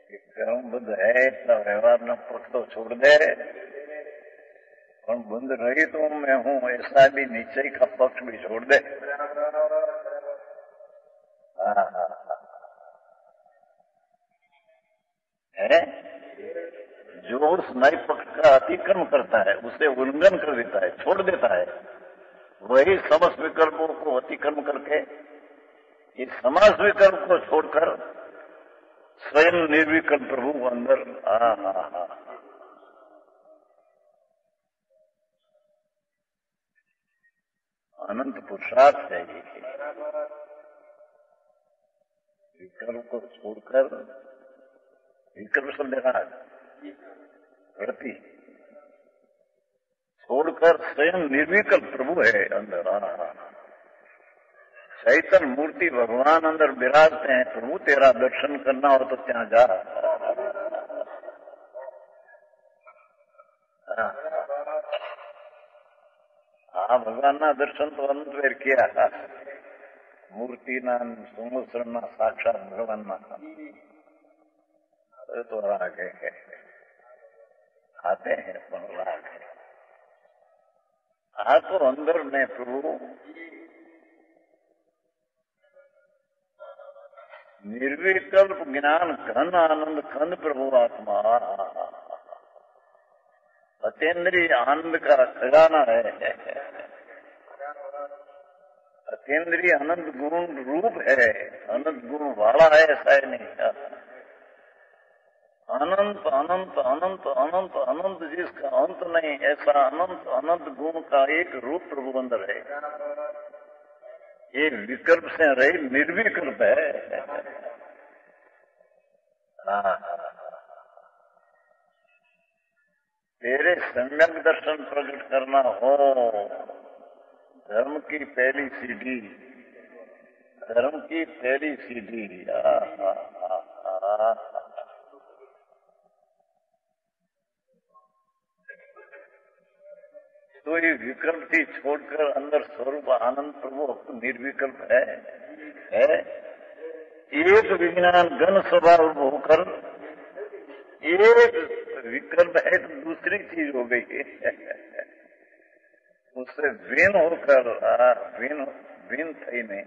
कि कर्म बुद्ध है इतना व्यवहार न पक्ष तो छोड़ दे, પણ બંધ રહી તો मैं हूं ऐसा भी निश्चय का पक्ष भी छोड़ दे। है जो उस नए पक्ष का अतिक्रमण करता है उसे उल्लंघन कर देता है, छोड़ देता है, वही समस्त विकल्पों को अतिक्रमण करके इस समास विकल्प को छोड़कर स्वयं निर्विकल्प प्रभु अंदर अनंत पुरुषार्थ है। ये विकल्प को छोड़कर, विकल्प शब्द प्रति छोड़कर स्वयं निर्विकल्प प्रभु है अंदर। चैतन्य मूर्ति भगवान अंदर विराजते हैं। प्रभु तेरा दर्शन करना हो तो ત્યાં जा। ભગવાનના દર્શન તો અંતવેર કિયા, મૂર્તિના સંવત્સરના સાક્ષાત ભગવાનના तो राग है, आते हैं पर राग है। तो अंदर में प्रभु निर्विकल्प ज्ञान घन आनंद खंड प्रभु आत्मा अतीन्द्रिय आनंद का खजाना है। अतीन्द्रिय अनंत गुण रूप है, अनंत गुण वाला है, ऐसा है नहीं। अनंत अनंत अनंत अनंत अनंत जिसका अंत नहीं, ऐसा अनंत अनंत गुण का एक रूप प्रभु अंदर है। ये विकल्प से रही निर्विकल्प है। तेरे सम्यक दर्शन प्रकट करना हो, धर्म की पहली सीढ़ी, धर्म की पहली सीढ़ी। तो ये विकल्प ही छोड़कर अंदर स्वरूप आनंद प्रभु निर्विकल्प है। एक विज्ञान घन स्वभाव होकर एक विकल्प है तो दूसरी चीज हो गई है। उससे भिन्न होकर भिन्न थी नहीं।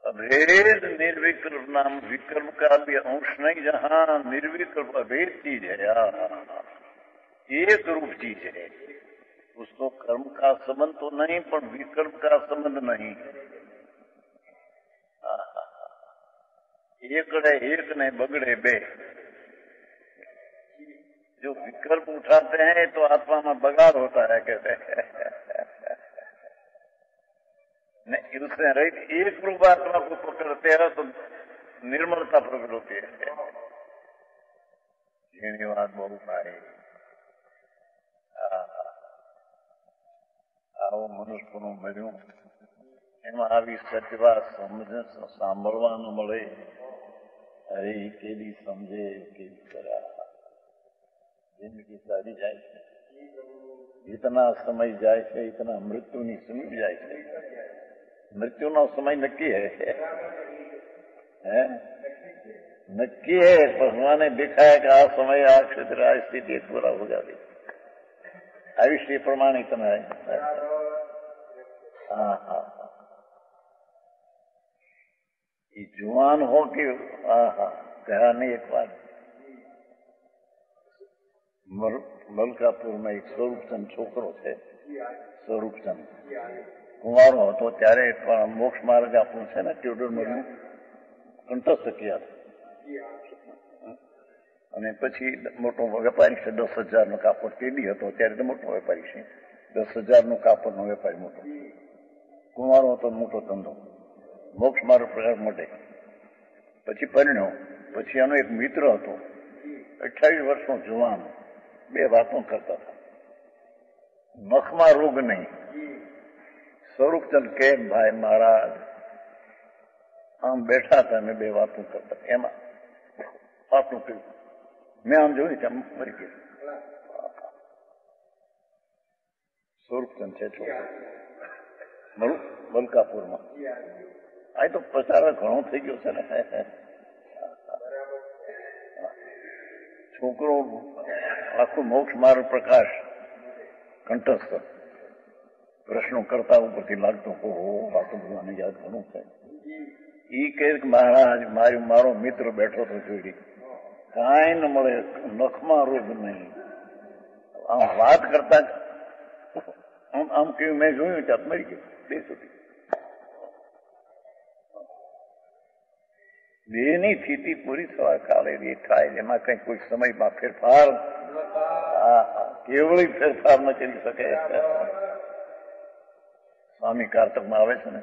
अभेद निर्विकल्प नाम विकल्प का भी अंश नहीं, जहाँ निर्विकल्प अभेद चीज है, एक रूप चीज है। उसको कर्म का संबंध तो नहीं, पर विकल्प का संबंध नहीं। एकड़े एक ने बगड़े बे। जो विकल्प उठाते हैं तो आत्मा में बगाड़ होता है, कहते हैं। नहीं, उसने रहित एक रूप आत्मा को पकड़ते हैं तो निर्मलता प्रकट होती है। ये बात बहुत है। આવો મનુષ્યનું મળ્યું એમાં આવી સત્ય વાત સમજે સાંભળવાનું મળે। અરે કેવી સમજે કેવી કરા, જિંદગી સારી જાય છે। इतना समय जाए છે इतना મૃત્યુની સમીપ જાય છે। મૃત્યુનો સમય નક્કી है, नक्की है। भगवान ने दिखाया कि आ समय आ क्षेत्र आ स्थिति पूरा हो जाती। आयुष्य प्रमाणित है। ये जुआन हो कि कहा नहीं। एक बार मलकापुर में एक स्वरूपचंद छोकरो है, स्वरूपचंद कुंवारो હતો ત્યારે મોક્ષ માર્ગ આપણું છે ને ટ્યુડરમલનું કંઠસ્થ કિયા અને પછી મોટો વેપારી છે। 10,000નો કાપડ તેડી હતો ત્યારે તો મોટો વેપારી છે। 10,000નો કાપડનો વેપારી મોટો, કુંવારો હતો, મોટો ધંધો, મોક્ષ માર્ગ પ્રકાર મોટે। પછી પરણ્યો, પછી આનો એક મિત્ર હતો, 28 વર્ષનો જુવાન, બે વાતો કરતા હતા। નખમાં રોગ નહીં। સ્વરૂપચંદ કે ભાઈ મહારાજ આમ બેઠા હતા ને બે વાતો કરતા, એમાં આપણું કહ્યું, મેં આમ જોયું છે મરી ગયું। સ્વરૂપચંદ છે છોકરો, મલકાપુરમાં. આ તો પ્રચાર ઘણો થઈ ગયો છે ને. છોકરો આખું મોક્ષ માર્ગ પ્રકાશ કંઠસ્થ પ્રશ્નો કરતા ઉપરથી લાગતો વાતો બધાને યાદ ઘણું છે. ઈ કહે મહારાજ મારો મિત્ર બેઠો તો જોડી કાંઈ ન મળે, નખમાં રોગ નહીં. આમ વાત કરતા આમ કેવું મેં જોયું ત્યાં મરી ગયું. બે સુધી દેહની સ્થિતિ પૂરી થવા કાળે એ થાય. એમાં કઈ કોઈ સમયમાં ફેરફાર કેવળી ફેરફાર ન કરી શકે. સ્વામી કારતકમાં આવે છે ને,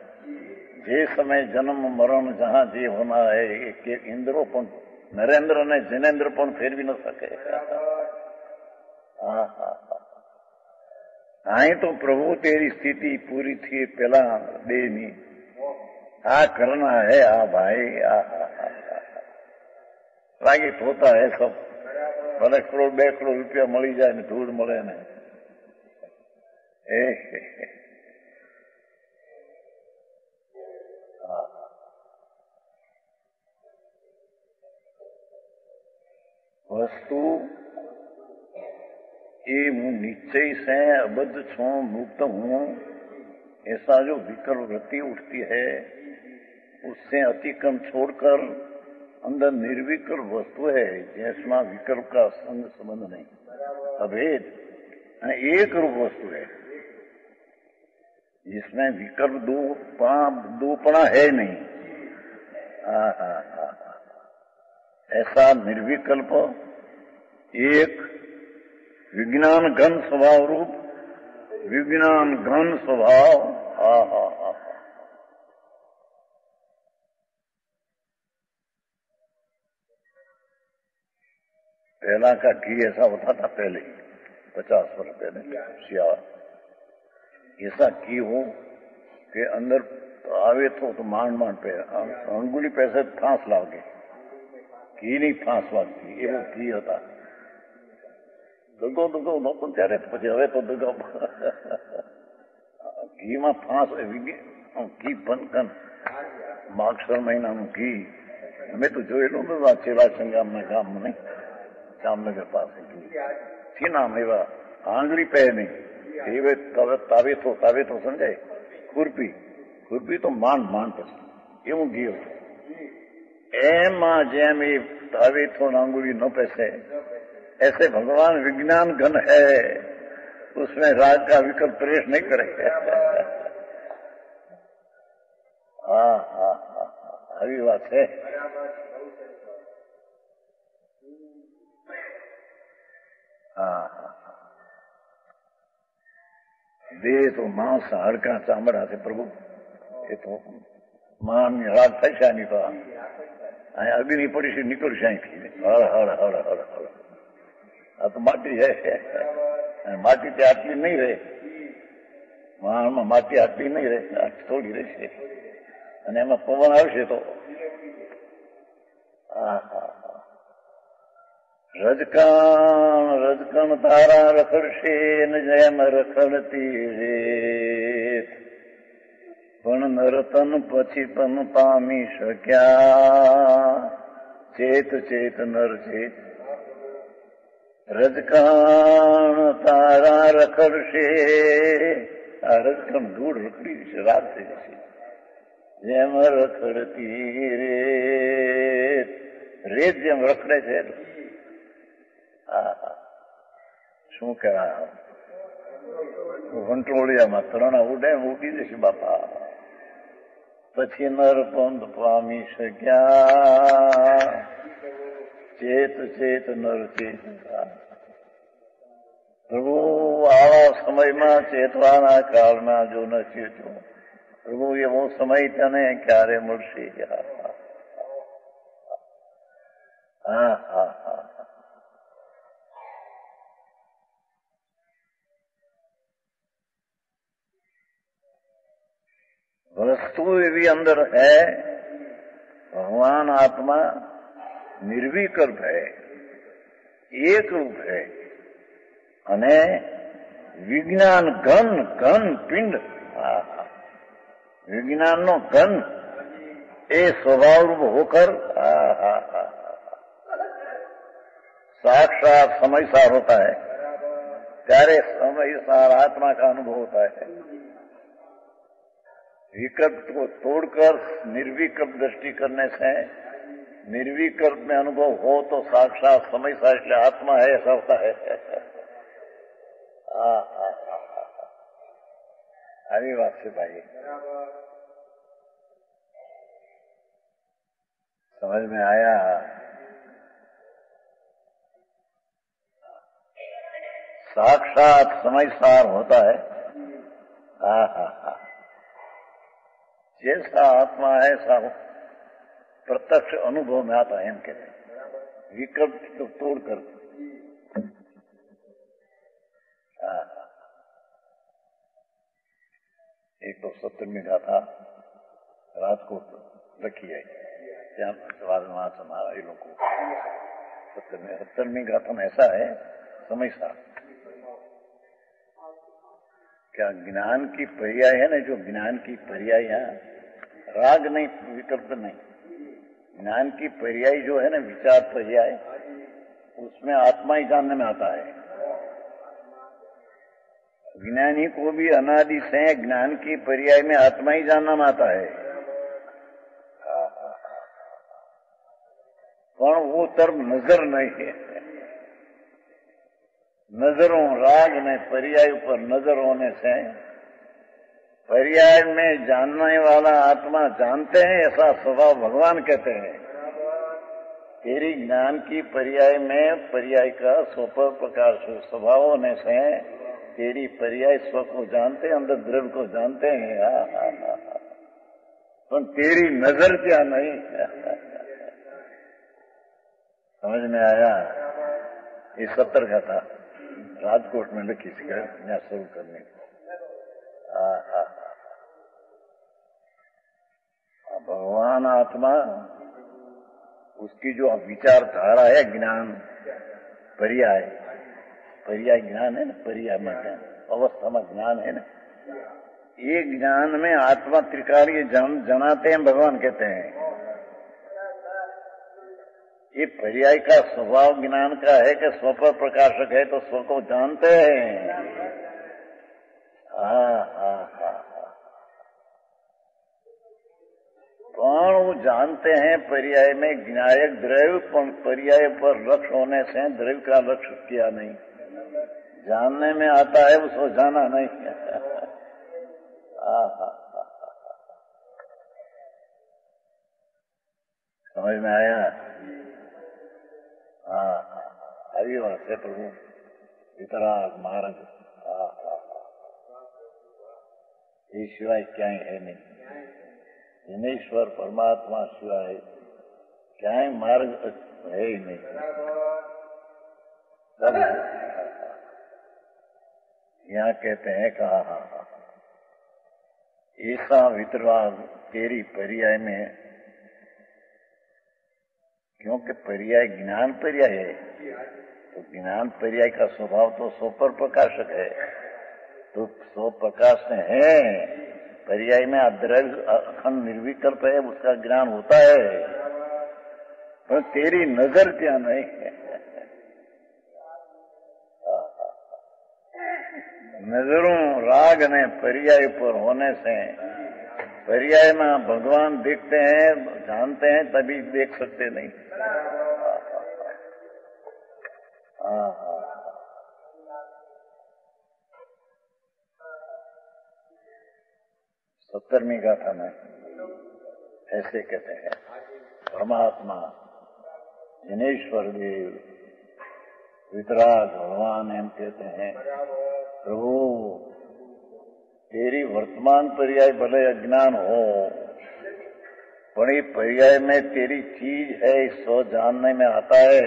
જે સમય જન્મ મરણ જહાં જે હોના હૈ એ ઇન્દ્રો પણ નરેન્દ્ર અને જિનેન્દ્ર પણ ફેરવી ન શકે. અહીં તો પ્રભુ તેરી સ્થિતિ પૂરી થઈ પેલા દેહની આ કરના હૈ આ ભાઈ લાગે હોતા હૈ સબ. ભલે કરોડ 2 કરોડ રૂપિયા મળી જાય ને ધૂળ મળે ને वस्तु ये हूँ निश्चय से अबद्ध छू मुक्त हूँ ऐसा जो विकल्प वृत्ति उठती है उससे अतिक्रम छोड़कर अंदर निर्विकल्प वस्तु है जिसमें विकल्प का संग संबंध नहीं, अभेद एक रूप वस्तु है जिसमें विकल्प दोपना है नहीं. ऐसा निर्विकल्प एक विज्ञान घन स्वभाव रूप विज्ञान घन स्वभाव. पहला का घी ऐसा होता था पहले 50 वर्ष पहले सियार ऐसा घी हो कि अंदर आवे तो માંડ पे अंगुली पैसे फांस लागे ઘી ની ફાંસ વાગતી એવો ઘી હતા. દગો નહોતો ત્યારે પછી હવે તો દગો ઘીમાં ફાંસ ઘી બંધન માગસર મહિનાનું ઘી અમે તો જોયેલું બધું આ ચેલા સંગામના ગામમાં નહીં, જામનગર પાસે ઘી થી નામ એવા આંગળી પે નહીં તાવે તો સમજાય ખુરપી તો માંડ પછી એવું ઘી હતું. एमा जैम तावे थो अंगुली न पैसे ऐसे भगवान विज्ञान घन है उसमें राग का विकल्प प्रवेश नहीं करे. अभी बात है. देह तो मांस हड़का चामड़ा से प्रभु ये तो मान राग थैसा नहीं तो अग्नि पड़ी से निकल जाए हड़ हड़ हड़ हड़ हड़ आ तो माटी है माटी ते आटली नहीं रहे માં માટી આટલી નહીં રહે, થોડી રહેશે અને એમાં પવન આવશે તો રજકણ તારા રખડશે ને જેમ રખડતી રેત પણ નરતન પછી તન પામી શક્યા ચેત ચેત નર ચેત રજકણ તારા રખડશે. આ રજકણ ધૂળ રખડી જશે, રાત થઈ જશે જેમ રખડતી રેત. રેત જેમ રખડે છે શું કહેવાય વંટોળિયામાં તરણા ઉડે ઉડી જશે બાપા. પછી નરપંથ પામી શક્યા ચેત ચેત નર ચેત. પ્રભુ આવા સમયમાં ચેતવાના કાળમાં જો ન ચેતો પ્રભુ એવો સમય તને ક્યારે મળશે? હા હા હા वस्तु एवी अंदर है, भगवान आत्मा निर्विकल्प है, एक रूप है અને વિજ્ઞાન ઘન ઘન પિંડ विज्ञानનો ઘન એ સ્વભાવરૂપ હોકર साक्षात समयसार होता है, ત્યારે समयसार आत्मा का अनुभव होता है। विकल्प को तोड़कर निर्विकल्प दृष्टि करने से निर्विकल्प में अनुभव हो तो साक्षात समयसार इसलिए आत्मा है ऐसा होता है। આવી વાત છે ભાઈ, समझ में आया? साक्षात समयसार होता है। जैसा आत्मा है ऐसा प्रत्यक्ष अनुभव में आता है, हम कहते हैं विकल्प तो तोड़कर। एक तो 70वीं गाथा राजकोट रखी है, वहां समारा ये लोग को 70वीं गाथा में ऐसा है समयसार। क्या ज्ञान की पर्याय है ना, जो ज्ञान की पर्याय है, राग नहीं, विकल्प नहीं, ज्ञान की पर्याय जो है ना, विचार पर्याय, उसमें आत्मा ही जानने में आता है। ज्ञानी को भी अनादि से ज्ञान की पर्याय में आत्मा ही जानना में आता है, पर वो तरफ नजर नहीं है। नजरों राग ने पर्याय पर नजर होने से पर्याय में जानने वाला आत्मा जानते हैं, ऐसा स्वभाव भगवान कहते हैं। तेरी ज्ञान की पर्याय में पर्याय का स्वपर प्रकाश स्वभाव होने से तेरी पर्याय स्व को जानते, अंदर द्रव्य को जानते हैं, पर तेरी नजर क्या नहीं। समझ में आया? ये 70 का था, राजकोट में लिखी थी यहाँ शुरू करने को। भगवान आत्मा उसकी जो विचारधारा है, ज्ञान पर्याय, पर्याय ज्ञान है ना, पर्याय में ज्ञान अवस्था में ज्ञान है ना, ये ज्ञान में आत्मा त्रिकालीय जनाते हैं, भगवान कहते हैं। ये पर्याय का स्वभाव ज्ञान का है कि स्व पर प्रकाशक है, तो स्व को जानते हैं। कौन वो जानते हैं पर्याय में ज्ञायक द्रव्य, पर्याय पर लक्ष्य होने से द्रव्य का लक्ष्य किया नहीं, जानने में आता है, उसको जाना नहीं। समझ में आया? આવી વાત છે પ્રભુ, વિતરાગ માર્ગ એ સિવાય ક્યાંય है नहीं। जिनेश्वर परमात्मा सिवाय क्याय मार्ग है ही नहीं। सब यहाँ कहते हैं कहा ऐसा वितराग तेरी पर्याय में, क्योंकि पर्याय ज्ञान पर्याय है, तो ज्ञान पर्याय का स्वभाव तो स्वपर प्रकाशक है, तो स्व प्रकाश में है, पर्याय में द्रव्य अखंड निर्विकल्प है, उसका ज्ञान होता है, पर तेरी नजर क्या नहीं है। नजरों राग ने पर्याय पर होने से पर्याय में भगवान देखते हैं, जानते हैं, तभी देख सकते नहीं। सत्तरवीं गाथा में ऐसे कहते हैं, परमात्मा जिनेश्वर देव वितराग भगवान एम कहते हैं, प्रभु तेरी वर्तमान पर्याय भले अज्ञान हो, पर ये पर्याय में तेरी चीज है, सो जानने में आता है।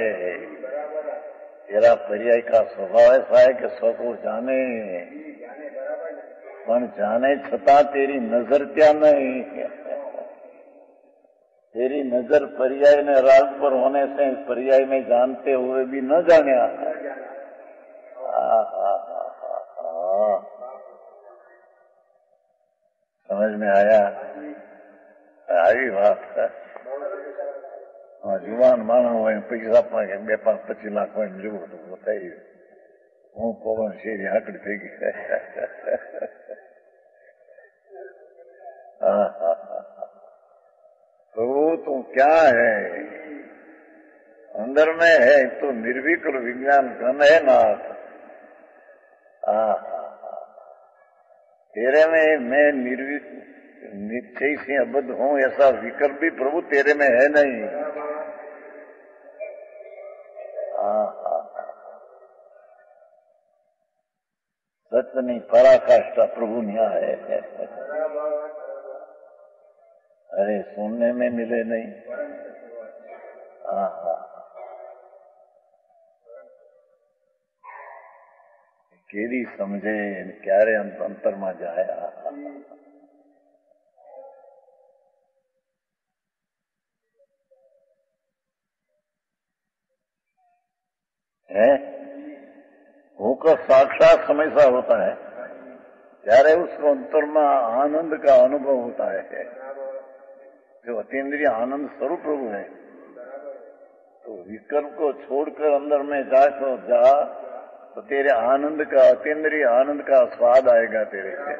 तेरा पर्याय का स्वभाव ऐसा है कि स्व को जाने, पर जाने छता तेरी नजर क्या नहीं। तेरी नजर पर्याय ने राग पर होने से पर्याय में जानते हुए भी न जाने। समझ में आया? આવી વાત છે. જુવાન માણસ હોય પૈસા પણ 2-5-25 લાખ હોય જુઓ તો થઈ ગયું. હું પવન શેરી આકડી થઈ ગઈ. प्रभु तुम क्या है? अंदर में है तो निर्विकल विज्ञान घन है नाथ. तेरे में मैं निश्चय से अबद्ध हूं ऐसा विकल्प भी प्रभु तेरे में है नहीं. सत्य नहीं पराकाष्ठा प्रभु न्याय है. अरे सुनने में मिले नहीं. केरी समझे क्यारे अंतर में जाया. है होकर साक्षात हमेशा होता है ત્યારે उसको अंतर में आनंद का अनुभव होता है. जो अतीन्द्रिय आनंद स्वरूप प्रभु है तो विकल्प को छोड़कर अंदर में जाकर जा तो तेरे आनंद का अतीन्द्रिय आनंद का स्वाद आएगा तेरे से.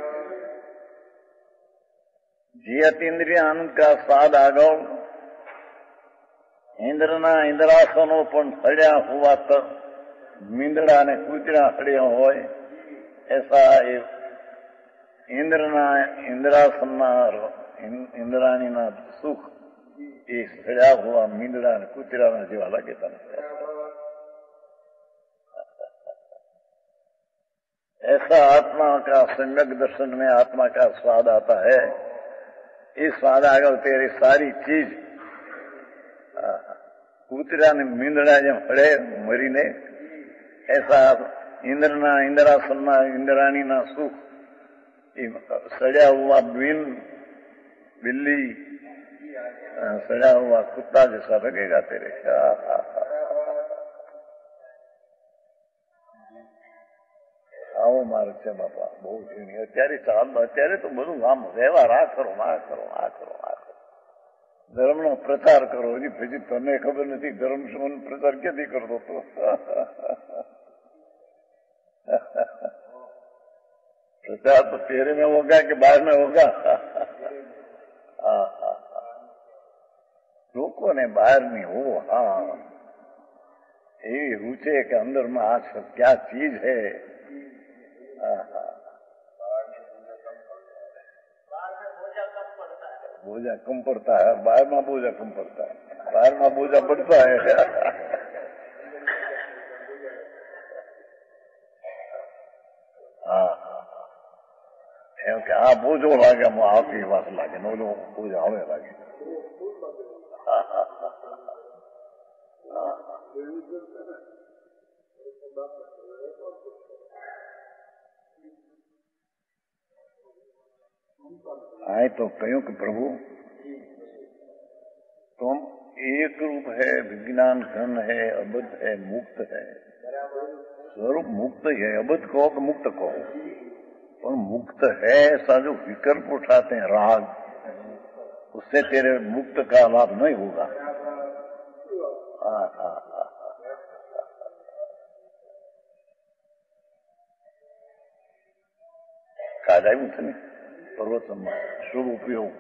जी अतीन्द्रिय आनंद का स्वाद आ गो. इंद्रना इंद्रासनो पण हड़या हुआ तो मींदड़ा ने कूतरा हड़या होय ऐसा इंद्रना इंद्रासना इंद्राणी ना सुख ये सड़ा हुआ मींदड़ा ने कूतरा ना जेवा लगे तने. ऐसा आत्मा का सम्यक दर्शन में आत्मा का स्वाद आता है. इस स्वाद आगे तेरी सारी चीज कूतरा ने मींदड़ा जब हड़े मरी ने ऐसा इंद्रना इंद्रासना इंद्राणी ना सुख सड़ा हुआ बिल्ली सड़ा हुआ कुत्ता जैसा लगेगा तेरे. આવો માર્ગ છે બાપા બહુ ઝીણી. અત્યારે તો બધું આમ વ્યવહાર આ કરો આ કરો આ કરો આ કરો. ધર્મનો પ્રચાર કરો. હજી પછી તને ખબર નથી ધર્મ સંબંધ પ્રચાર ક્યાંથી કરતો હતો. प्रचार तो तेरे में होगा कि बाहर में होगा. लोगों ने बाहर में हो हाँ ये रुचे कि अंदर में आज क्या चीज है. बोझा कम पड़ता है. बाहर में बोझा कम पड़ता है. बाहर में बोझा बढ़ता है. કે આ બોજો લાગે આપી વાત લાગે ને ઓલો બોજા હવે લાગે. आए तो कहो कि प्रभु तुम एक रूप है विज्ञान घन है अबद्ध है मुक्त है. स्वरूप मुक्त है. अबद्ध कहो कि मुक्त कहो पर मुक्त है ऐसा जो विकल्प उठाते हैं राग उससे तेरे मुक्त का लाभ नहीं होगा. કાઢાયું છે ને પર્વતમાં શુભ ઉપયોગ.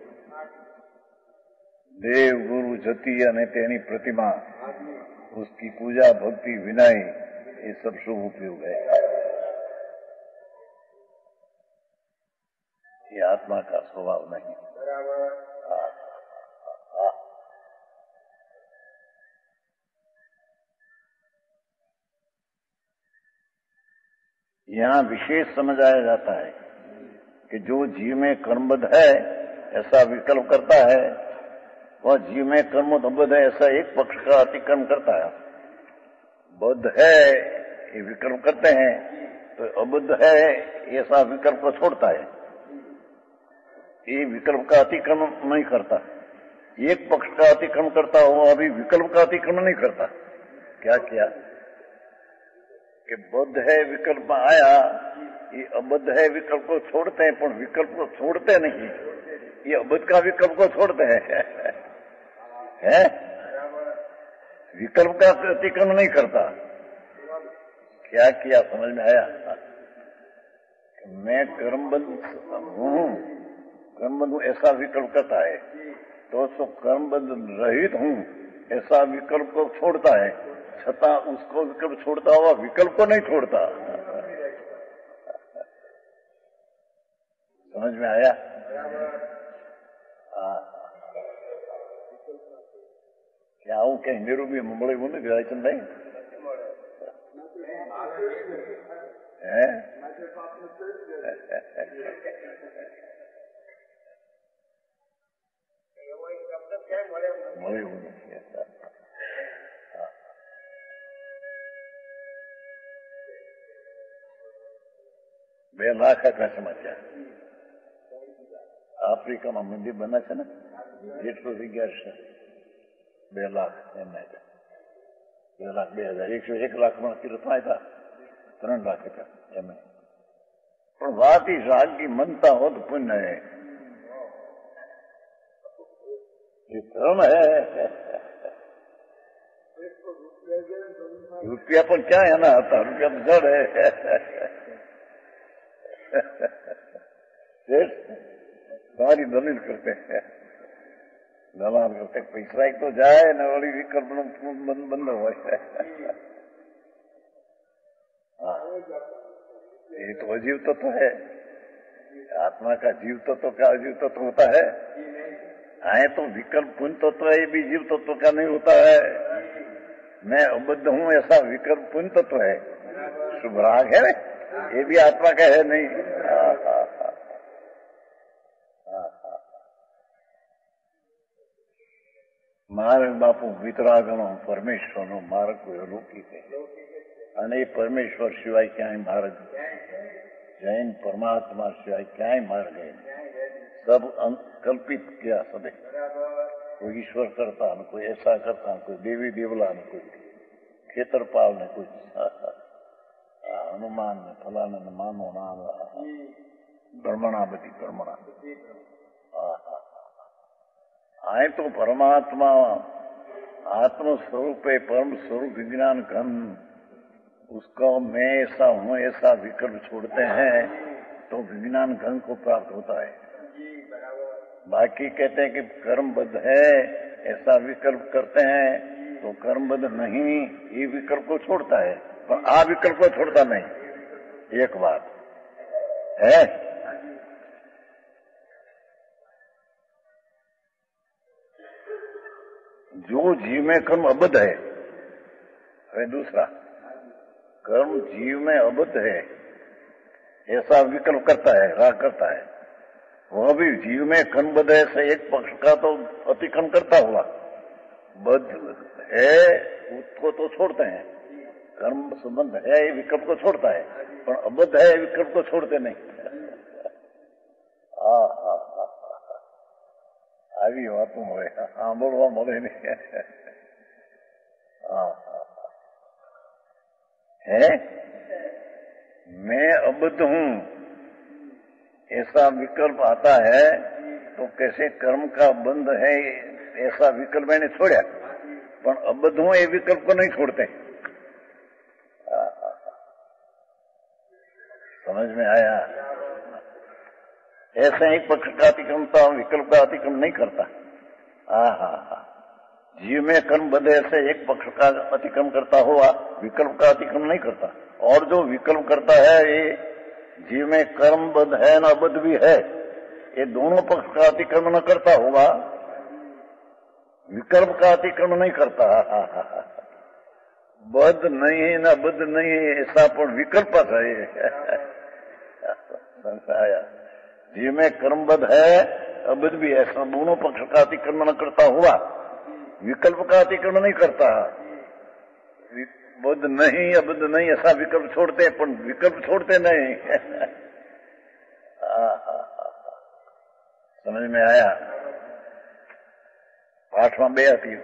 દેવ ગુરુ જતી અને તેની प्रतिमा उसकी पूजा भक्ति विनय ये सब शुभ उपयोग है. ये आत्मा का स्वभाव नहीं. यहाँ विशेष समझाया जाता है कि जो जीव में कर्मबद्ध है ऐसा विकल्प करता है वह जीव में कर्मबद्ध है ऐसा एक पक्ष का अतिक्रम करता है. बद्ध है ये विकल्प करते हैं तो अबद्ध है ऐसा विकल्प को छोड़ता है. ये विकल्प का अतिक्रमण नहीं करता. एक पक्ष का अतिक्रमण करता हो अभी विकल्प का अतिक्रमण नहीं करता. क्या किया कि बद्ध है विकल्प में आया ये अबद्ध है, विकल्प को छोड़ते हैं, पर विकल्प को छोड़ते नहीं। ये अबद्ध का विकल्प को छोड़ते हैं है? विकल्प का अतिक्रमण नहीं करता। क्या किया समझ में आया? मैं कर्मबद्ध हूं, कर्मबद्ध हूं ऐसा विकल्प करता है, तो कर्मबद्ध रहित हूं ऐसा विकल्प को छोड़ता है, छता उसको विकल्प छोड़ता हुआ विकल्प को नहीं छोड़ता। समझ में आया? क्या आવું કઈ નિરૂબી મળે એવું નથી રાયચંદભાઈ? હે મળે એવું નથી. 2 લાખ આખા સમાચાર આફ્રિકામાં મંદિર બને છે ને, જેટલું જગ્યા છે 2 લાખ એમને 2 લાખ 2,000 1 લાખમાં તીર્થમાં હતા 3 લાખ હતા એમને. પણ વાત ही राग की मनता हो तो पुण्य है, ये धर्म है. रुपया पर क्या है ना आता, रुपया तो जड़ है. તમારી દલીલ કરતે દલાલ કરતે પૈસા એક તો જાય ને વળી વિકલ્પ બંધ હોય. ये तो अजीव तत्व है. आत्मा का जीव तत्व का अजीव तत्व होता है. आए तो विकल्प पुण्य तत्व है, ये भी जीव तत्व का नहीं होता है. मैं अबद्ध हूं ऐसा विकल्प पुण्य तत्व है. शुभ राग है, ये भी आत्मा का है नहीं. માર્ગ બાપુ વિતરાગનો પરમેશ્વરનો માર્ગ કોઈ અલૌકિક છે, અને એ પરમેશ્વર સિવાય ક્યાંય માર્ગ, જૈન પરમાત્મા સિવાય ક્યાંય માર્ગ है. सब कल्पित किया सबे. कोई ईश्वर करता न कोई ऐसा करता न कोई देवी देवला न कोई खेतरपाल ने कोई हनुमान ने फलाने ने मानो नाम ब्रह्मणा बधी ब्रह्मणा. आए तो परमात्मा आत्म स्वरूप है, परम स्वरूप विज्ञान घन, उसका मैं ऐसा हूं ऐसा विकल्प छोड़ते हैं तो विज्ञान घन को प्राप्त होता है. बाकी कहते हैं कि कर्मबद्ध है ऐसा विकल्प करते हैं तो कर्मबद्ध नहीं, ये विकल्प को छोड़ता है, पर आ विकल्प को छोड़ता नहीं. एक बात है. जो जीव में कर्म अबद्ध है, है दूसरा कर्म जीव में अबद्ध है ऐसा विकल्प करता है, राग करता है, वह भी जीव में कर्मबद्ध है से एक पक्ष का तो अतिक्रमण करता हुआ बद्ध है उसको तो छोड़ते हैं. कर्म संबंध है ये विकल्प को छोड़ता है, पर अबद्ध है विकल्प को छोड़ते नहीं. આવી વાતો મળે, સાંભળવા મળે નહીં. है मैं अबद्ध हूं ऐसा विकल्प आता है तो कैसे कर्म का बंध है ऐसा विकल्प मैंने छोड़ा, पर अबद्ध हूं ये विकल्प को नहीं छोड़ते. समझ में आया? ऐसे एक पक्ष का अतिक्रमता विकल्प का अतिक्रमण नहीं करता. जीव में कर्म बद्ध ऐसे एक पक्ष का अतिक्रमण करता हुआ विकल्प का अतिक्रमण नहीं करता. और जो विकल्प करता है ये जीव में कर्म बद्ध है न अबद्ध भी है, ये दोनों पक्ष का अतिक्रमण न करता होगा, विकल्प का अतिक्रमण नहीं करता. बद्ध नहीं है न बद्ध नहीं है ऐसा पर विकल्प है. जीव में कर्मबद्ध है अबद्ध भी है, ऐसा दोनों पक्ष का अतिक्रमण करता हुआ विकल्प का अतिक्रमण नहीं करता. बद्ध नहीं अबद्ध नहीं ऐसा विकल्प छोड़ते हैं, पर विकल्प छोड़ते नहीं. समझ में आया? पाठ में 2 थी,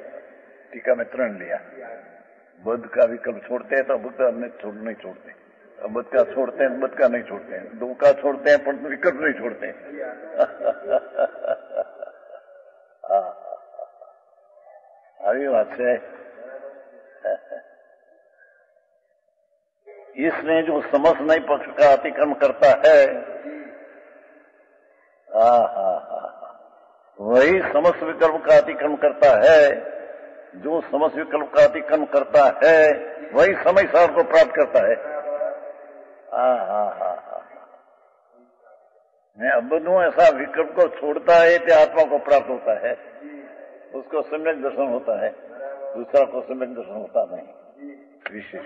टीका में 3 लिया. बद्ध का विकल्प छोड़ते हैं तो अबद्ध नहीं छोड़ते. बदका छोड़ते हैं, बदका नहीं छोड़ते हैं, दो का छोड़ते हैं पर विकल्प नहीं छोड़ते हैं। આવી વાત છે। इसमें जो समझ नहीं पक्ष का अतिक्रमण करता है, वही समस्त विकल्प का अतिक्रमण करता है। जो समस्त विकल्प का अतिक्रमण करता है वही समय सार को प्राप्त करता है। બધું ऐसा विकल्प को छोड़ता है तो आत्मा को प्राप्त होता है, उसको सम्यक दर्शन होता है, दूसरा को सम्यक दर्शन होता नहीं। विशेष